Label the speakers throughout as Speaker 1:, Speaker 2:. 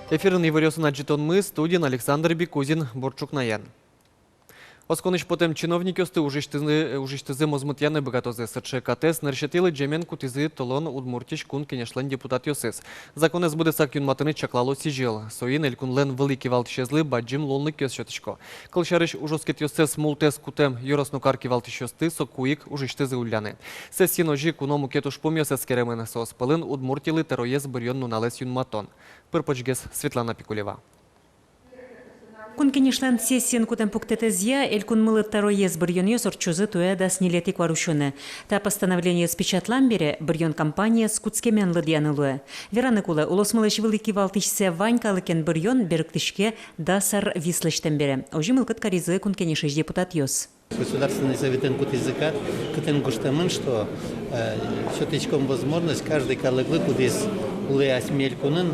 Speaker 1: Эфирын еврёсын аджитон мы, студин Александр Бекузин, Борчук-Наян. Осконыш потом чиновники осты ужиштызы мозмутьяны богатозы СЧКТС наршатилы джемен кутизы толон удмуртиш кун кенешлен депутат йосыз. Законез буде сак юнматыны чаклало сижил. Соин элькунлен великий валтишезлы баджим лолны кёс шотышко. Кылшарыш ужоскет йосыз мултес кутем юроснукарки валтишёсты сокуик ужиштызы ульяны. Сессин ожи куному кетуш помёсыз керемен сооспылын удмуртилы тероез бырьон нуналес юнматон. Пырпочгес Светлана Пикулева.
Speaker 2: Кун кенешлен сессиен кутем пуктетезья, эль кун мылы тароез бырьон орчузы туэ да снилетик варушуны. Та постановление спечатлан бере бырьон компания скутскемен лыдьянылуэ. Вераны кулы улосмылыш великий валтишсе ванькалыкен бырьон беріктішке дасар вислыштен бере. Ожи мылкыт каризы кун кенешеш депутат йос.
Speaker 3: Государственный совет инкут языка кытенгуштамын, что все-тычком возможность каждый калыглы кудес улы осмель кунын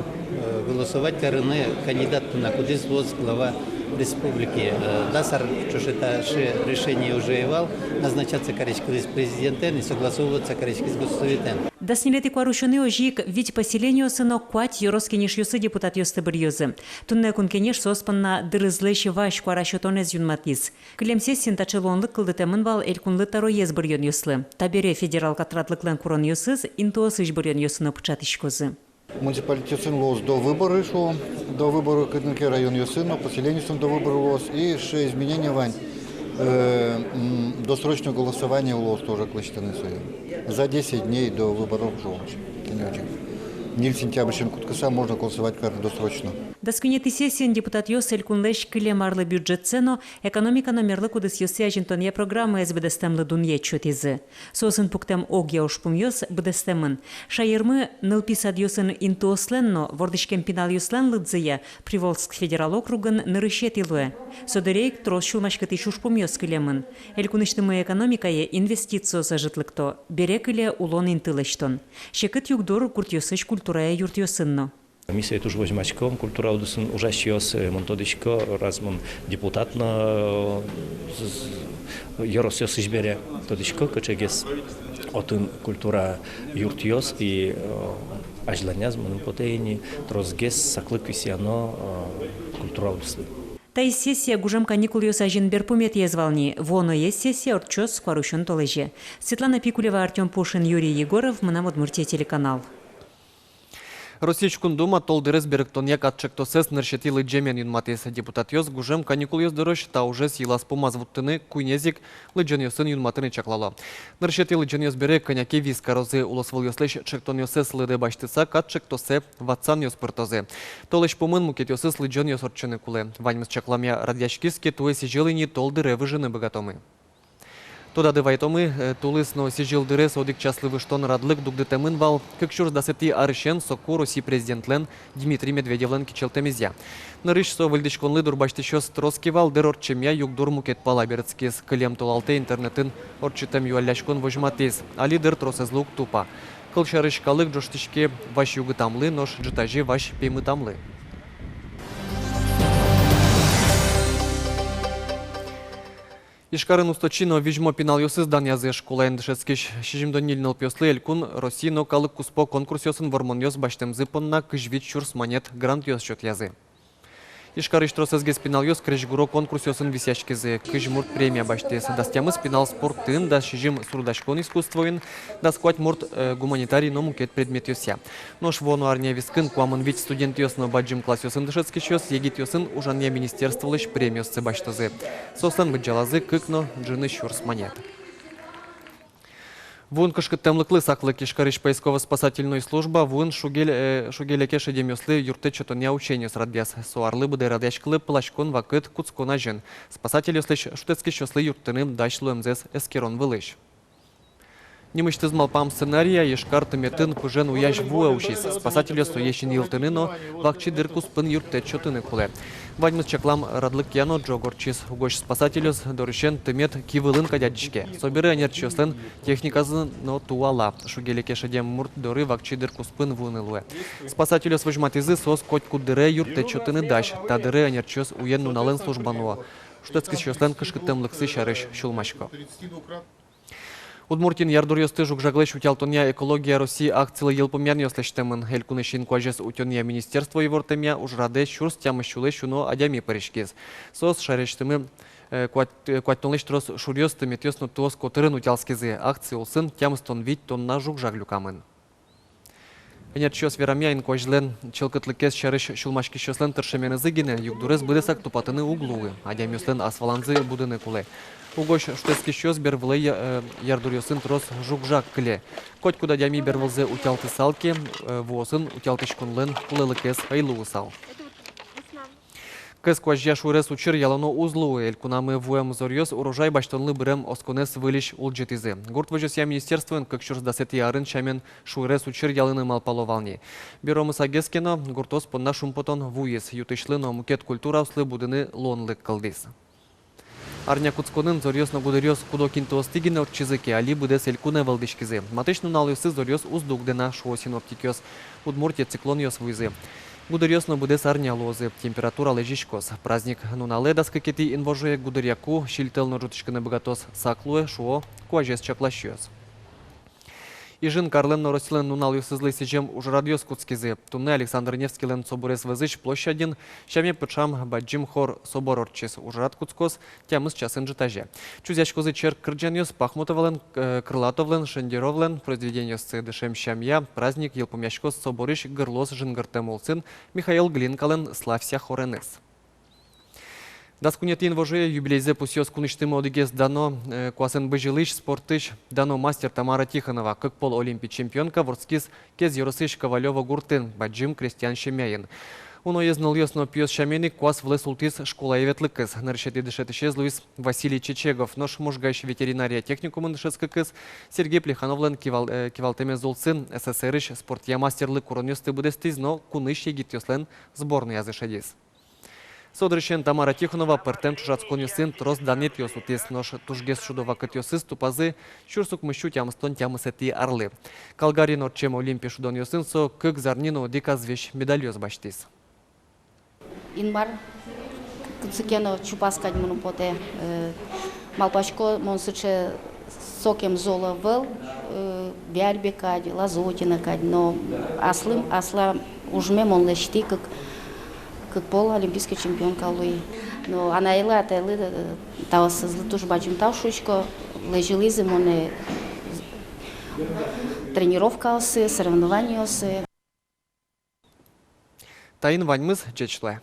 Speaker 3: голосовать карыны кандидат на кудес воз глава республики. Дасар это решение уже ивал назначаться корейский президентен и согласовываться корейский с госсоветом.
Speaker 2: Да снилетик варушуны ожик ведь поселению сыно куать юроскенеш юсы депутат йосты бырьёзы. Тунне кун кенеш соспанна дырызлэши ваш куарашотонез юнматис. Клем сессин тачылонлык кылдытемын вал эль кунлы тароез бырьон йослы. Табере федерал катратлыклен курон йосыз интуосыш бырьон йосыны пычатышкозы.
Speaker 4: Муниципалитет лос до выбора шел, до выбора Кадынки район Йосына, поселение до выбора лос и 6 изменений вань. Досрочное голосование лос тоже клачтаны за 10 дней до выборов желчь. Нил сентябрьшин куткаса можно голосовать досрочно.
Speaker 2: Даскунети сессиен депутат йос эль кунлеш килемарлы бюджет цено экономика номерлы кудыс йосы ажинтонья программы эс бедестемлы дунье чотизы. Сосын пуктем огья ушпум йос бедестемын. Шайырмы нылписад йосын интуосленно вордышкем пинал йослен лыдзыя Приволжск федерал округын нырышет илуэ. Содерейк трос шулмашкыты шушпум йос килемын. Эль куныштымы экономикае инвестицио сажытлыкто. Берек иле улон интылыштон. Шекыт югдор курт йосыш культурая юрт йосынно.
Speaker 5: Мисия туж возьмачком, культура удусын ужащиос монтодичко, размон депутатно яросиос избере тодичко, качегес отын культура юртиос и ажланяз монопотейни трозгес саклык висяно культура удусын.
Speaker 2: Та и сессия гужам каникул йос ажин берпумет езвални. Воно есть сессия орчос скварущен толеже. Светлана Пикулева, Артем Пушин, Юрий Егоров, Манам Удмуртия телеканал.
Speaker 1: Росичкун дума толдырыз беріктоньяк атчектосес ныршетилы джемен юнматес депутат йос гужем каникул йос дырыш та уже силас помазвуттыны куйнезик лыджен йосын юнматыны чаклало. Ныршетилы джен йос бере коняки вискарозы улосвыл йослеш чектон йосес лыды баштыса катчектосе ватсан йос пыртозе. Толыш помын мукет йосес лыджен йос орчыны кулы. Ваньмыз чакламя радьячкиске туэ сижелыни толдыры выжыны богатомы. Тода дывайтомы тулыс но сижил дырес одик часлывы штон радлык дугдытемын вал, как чурс дасети арышен соку России президентлен Дмитрий Медведевлен кичелтемезя. Нарыш со вальдышконлы дурбаштышос троскивал дыр орчемя югдур мукет палаберцкис кылем толалте интернетын орчитем юалляшкон вожматез, али дыр тросезлук тупа. Кылшарышкалык джоштышке ваш югытамлы, нож джитажи ваш пеймытамлы. Ишкарын усточино вижмо пинал йосы здания зе школа эндшескиш шижимдонил нылпёслы элькун Россино калык куспо конкурс йосын вормон йос баштем зыпонна кыжвит чурс монет грант йос счет язы. Ишкары штросезге спинал йос крыжгуро конкурс йосын висяшкезе кыжмурт премия баштес. Дастямы спинал спорттын да шижим сурдашкон искусствоин да сквать мурт гуманитарий но мукет предмет йося. Нож вону арния вискын куамын вить студент йосно баджим класс йосын дышецкиш йос егит йосын ужанья министерстволыш премиосцы баштозе. Сослан быджалазы кыкно джины чурс монет. Вун кышкыттемлыклы саклык ишкарыш поисково-спасательной служба вун шугелеке шедемёслы юрты чотоня учение с радбяс. Суарлы буде радяшкылы плашкон вакыт куцкона жен. Спасатель ёслыш шутецки шослы юртыным дашлу МЗС эскерон вылыш. Немышты змалпам сценария ешкар тыметын пыжен уяж вуа учис. Спасатель ёслу ешин елтыны, но вакчи дырку спын юрте чотыны куле. Вадьмыз чаклам радлык яно джогорчис. Угош спасатель ёс дорышен тымет кивылын кадядичке. Соберы анерчёслен техниказын но туала. Шугелеке шедем мурт доры вакчи дырку спын вунылуэ. Спасатель ёс выжматизы сос коть кудыре юрте чотыны даш. Та дыры анерчёс уен нунален службануа. Штецкис ёслен кышкыттемлыксы шарыш шулмашко. Удмуртин ярдурьосты жукжаглыш утялтония экология России акциялы елпомерни ослештемын. Элькунышин куажес утёния министерство евортемия ужраде шурс тямы шулы шуно адями паришкез. Сос шарештемы куаттонлыш трос шурьосты метьёсно туос котырын утялскезы. Акции улсын тямыстон вид тонна жукжаглюкамын. Энерчиос верамяин куажлен челкытлыкез шарыш шулмашки шослен тыршеменызы гине югдурез быдесак тупатыны углуы. Адямёслен асфаланзы будыны кулы. Угош штески щос бервлы ярдурьосын трос жукжак кле. Коть куда дями бервлзы утялты салки, восын утялтыш кунлен кулелыкез хайлуы сал. Кыз куажья шурес учир ялано узлуы, элькунамы вуэм зорьёс урожай баштонлы бырем осконес вылиш улджетизы. Гурт вожосья министерствуен, как щурс дасети арын чамен шурес учир ялыны малпаловални. Беромы сагескено, гуртос понна шумпотон вуес, ютышлыно мукет культура услы будыны лонлык кылдис. Арня куцконын зорьёс нагудырёс кудо кинтоостигине от чизыки, али будес элькуне валдышкизы. Матышну налысы зорьёс уздугдена шуо синоптикёс. Удмуртия циклон ёс вуйзы. Гудырёсно будес арня лозы, температура лежишкос. Праздник нунале даскакети инвожуе гудыряку, шильтелно жутышканы богатос саклуе, шуо, куажес чаклащёс. Ижин Карлен Норосилен нунал юсызлы сечем уж радиос куцкизы. Тумне Александр Невский лен соборес вызыч площадин, щами пычам баджим хор соборорчис уж рад куцкос, тямыс часын житаже. Чузячкозы чер кырджаньос пахмутовлен, крылатовлен, шендеровлен, произведениос цедышем щамья, праздник елпомяшкос собориш гырлос жингартемолцин, Михаил Глинкален слався хоренес. Даскунетин вожие юбилейзе пусьёс куныштымы одыгес дано куасен быжилыш спортыш дано мастер Тамара Тихонова, как пол олимпий чемпионка ворскис кез Еросыш Ковалева Гуртын, баджим Крестьян Шемяин. Уно езнал ёсно пьёс шамени куас влез ултис школа еветлыкыз. Нарышети дышетышез Луис Василий Чечегов, нож мужгайш ветеринария техникумын дышецкыкыз, Сергей Плехановлен кивалтеме золцын СССРыш спортия мастерлы куронёсты будестиз, но куныш егитёслен сборный язышедис. Содрыщен Тамара Тихонова пертем чужацкон сын трос данет йосутис нож тужгес шудова кат йосыз тупазы чурсук мыщу тямстон тямысети арлы. Калгари норчем олимпи шудон йосын со кык зарнино диказвеш медальёз баштис.
Speaker 6: Инмар кыцыкено чупаскать муну поте малпачко монсыче сокем зола вел вяльбекади лазотина кади, но асла ужме монлешти как пол олимпийский чемпионка Луи. Но она ела отелы тавасызлы туж бачим тавшучко лежилизы моне тренировка осы, соревнования осы.
Speaker 1: Таин ваньмыз чечле.